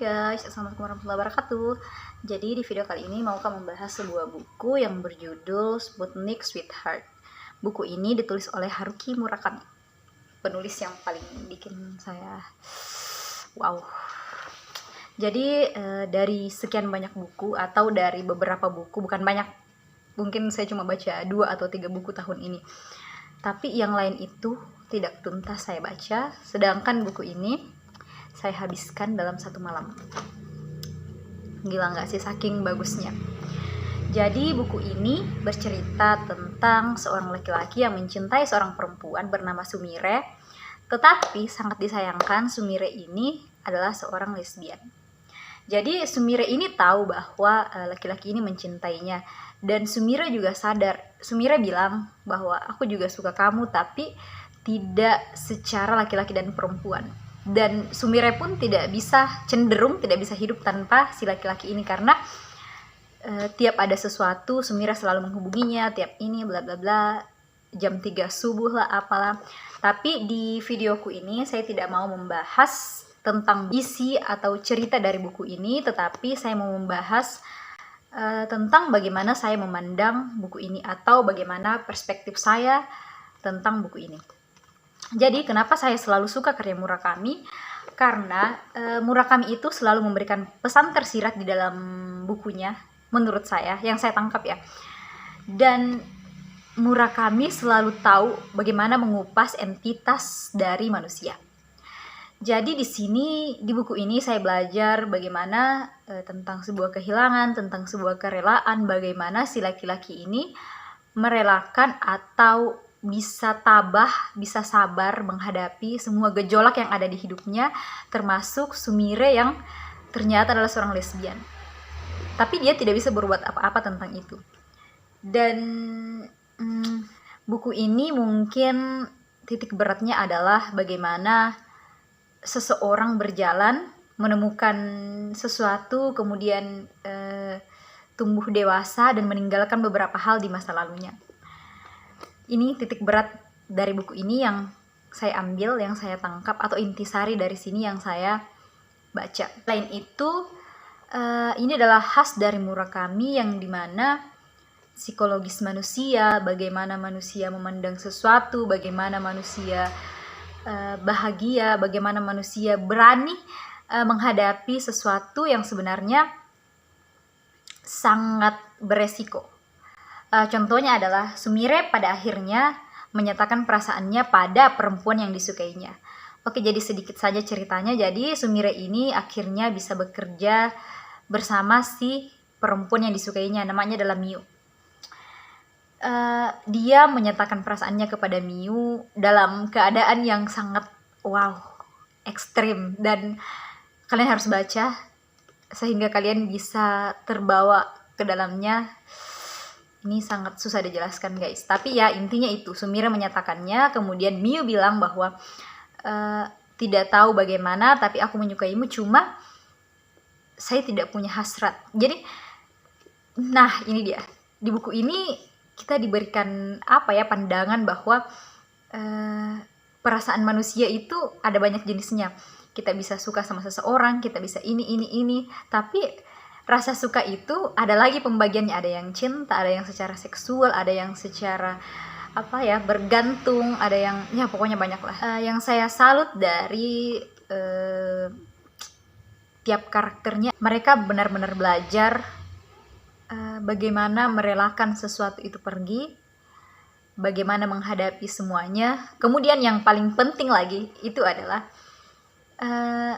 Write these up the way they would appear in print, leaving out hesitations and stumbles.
guys, assalamualaikum warahmatullahi wabarakatuh. Jadi di video kali ini mau membahas sebuah buku yang berjudul Sputnik Sweetheart. Buku ini ditulis oleh Haruki Murakami, penulis yang paling bikin saya wow. Jadi dari sekian banyak buku atau dari beberapa buku, bukan banyak, mungkin saya cuma baca 2 atau 3 buku tahun ini, tapi yang lain itu tidak tuntas saya baca, sedangkan buku ini saya habiskan dalam 1 malam. Gila nggak sih, saking bagusnya. Jadi buku ini bercerita tentang seorang laki-laki yang mencintai seorang perempuan bernama Sumire, tetapi sangat disayangkan Sumire ini adalah seorang lesbian. Jadi Sumire ini tahu bahwa laki-laki ini mencintainya, dan Sumire juga sadar. Sumire bilang bahwa aku juga suka kamu, tapi tidak secara laki-laki dan perempuan. Dan Sumire pun cenderung tidak bisa hidup tanpa si laki-laki ini, karena tiap ada sesuatu Sumire selalu menghubunginya, tiap ini bla bla bla, jam 3 subuh lah apalah. Tapi di videoku ini saya tidak mau membahas tentang isi atau cerita dari buku ini, tetapi saya mau membahas tentang bagaimana saya memandang buku ini atau bagaimana perspektif saya tentang buku ini. Jadi kenapa saya selalu suka karya Murakami? Karena Murakami itu selalu memberikan pesan tersirat di dalam bukunya, menurut saya, yang saya tangkap ya. Dan Murakami selalu tahu bagaimana mengupas entitas dari manusia. Jadi di sini, di buku ini saya belajar bagaimana tentang sebuah kehilangan, tentang sebuah kerelaan, bagaimana si laki-laki ini merelakan atau bisa tabah, bisa sabar menghadapi semua gejolak yang ada di hidupnya, termasuk Sumire yang ternyata adalah seorang lesbian. Tapi dia tidak bisa berbuat apa-apa tentang itu. Dan buku ini mungkin titik beratnya adalah bagaimana seseorang berjalan, menemukan sesuatu, kemudian tumbuh dewasa dan meninggalkan beberapa hal di masa lalunya. Ini titik berat dari buku ini yang saya ambil, yang saya tangkap, atau intisari dari sini yang saya baca. Selain itu, ini adalah khas dari Murakami, yang dimana psikologis manusia, bagaimana manusia memandang sesuatu, bagaimana manusia bahagia, bagaimana manusia berani menghadapi sesuatu yang sebenarnya sangat beresiko. Contohnya adalah Sumire pada akhirnya menyatakan perasaannya pada perempuan yang disukainya. Oke, jadi sedikit saja ceritanya. Jadi Sumire ini akhirnya bisa bekerja bersama si perempuan yang disukainya, namanya adalah Miu. Dia menyatakan perasaannya kepada Miu dalam keadaan yang sangat wow, ekstrim, dan kalian harus baca sehingga kalian bisa terbawa ke dalamnya. Ini sangat susah dijelaskan guys, tapi ya intinya itu, Sumire menyatakannya, kemudian Miu bilang bahwa tidak tahu bagaimana, tapi aku menyukaimu, cuma saya tidak punya hasrat. Jadi, nah ini dia, di buku ini kita diberikan pandangan bahwa perasaan manusia itu ada banyak jenisnya. Kita bisa suka sama seseorang, kita bisa ini, tapi rasa suka itu ada lagi pembagiannya, ada yang cinta, ada yang secara seksual, ada yang secara bergantung, ada yang pokoknya banyak lah. Yang saya salut dari tiap karakternya, mereka benar-benar belajar bagaimana merelakan sesuatu itu pergi, bagaimana menghadapi semuanya. Kemudian yang paling penting lagi itu adalah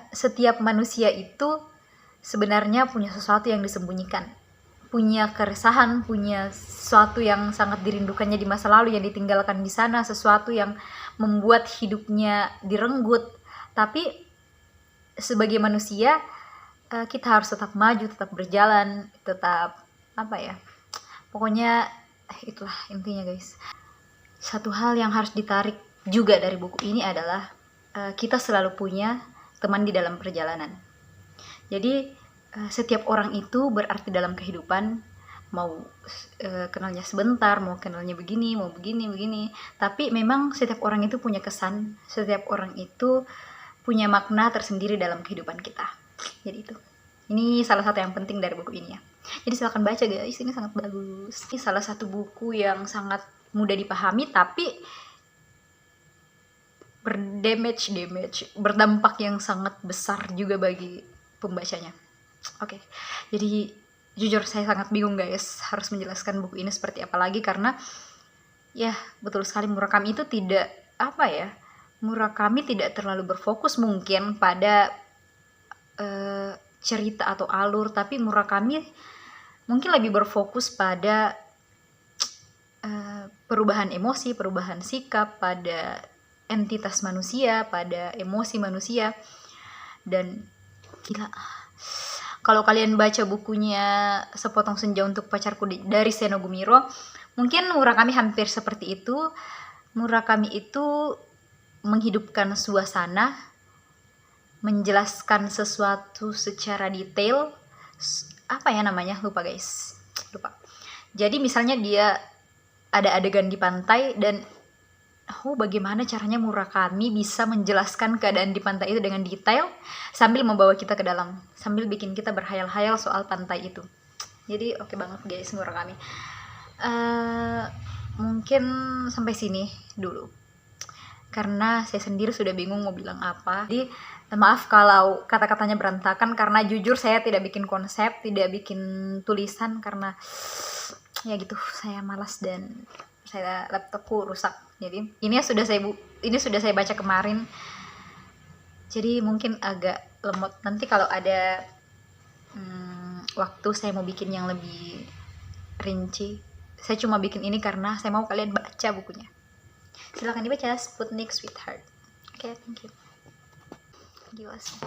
setiap manusia itu sebenarnya punya sesuatu yang disembunyikan, punya keresahan, punya sesuatu yang sangat dirindukannya di masa lalu yang ditinggalkan di sana, sesuatu yang membuat hidupnya direnggut. Tapi sebagai manusia kita harus tetap maju, tetap berjalan, tetap pokoknya itulah intinya guys. Satu hal yang harus ditarik juga dari buku ini adalah kita selalu punya teman di dalam perjalanan. Jadi setiap orang itu berarti dalam kehidupan, mau kenalnya sebentar, mau kenalnya begini, mau begini, tapi memang setiap orang itu punya kesan, setiap orang itu punya makna tersendiri dalam kehidupan kita. Jadi itu, ini salah satu yang penting dari buku ini ya. Jadi silahkan baca guys, ini sangat bagus. Ini salah satu buku yang sangat mudah dipahami tapi berdampak yang sangat besar juga bagi pembacanya. Oke, jadi jujur saya sangat bingung guys harus menjelaskan buku ini seperti apa lagi, karena ya betul sekali Murakami itu tidak Murakami tidak terlalu berfokus mungkin pada cerita atau alur, tapi Murakami mungkin lebih berfokus pada perubahan emosi, perubahan sikap pada entitas manusia, pada emosi manusia. Dan gila, kalau kalian baca bukunya Sepotong Senja Untuk Pacarku dari Seno Gumiro, mungkin Murakami hampir seperti itu. Murakami itu menghidupkan suasana, menjelaskan sesuatu secara detail. Lupa guys, lupa. Jadi misalnya dia ada adegan di pantai dan bagaimana caranya Murakami bisa menjelaskan keadaan di pantai itu dengan detail sambil membawa kita ke dalam, sambil bikin kita berhayal-hayal soal pantai itu. Jadi oke banget guys Murakami. Mungkin sampai sini dulu, karena saya sendiri sudah bingung mau bilang apa. Jadi maaf kalau kata-katanya berantakan, karena jujur saya tidak bikin konsep, tidak bikin tulisan, karena ya gitu, saya malas dan saya laptopku rusak. Jadi ini sudah saya baca kemarin, jadi mungkin agak lemot. Nanti kalau ada waktu saya mau bikin yang lebih rinci. Saya cuma bikin ini karena saya mau kalian baca bukunya. Silahkan dibaca, Sputnik Sweetheart. Oke, thank you. Gila sih.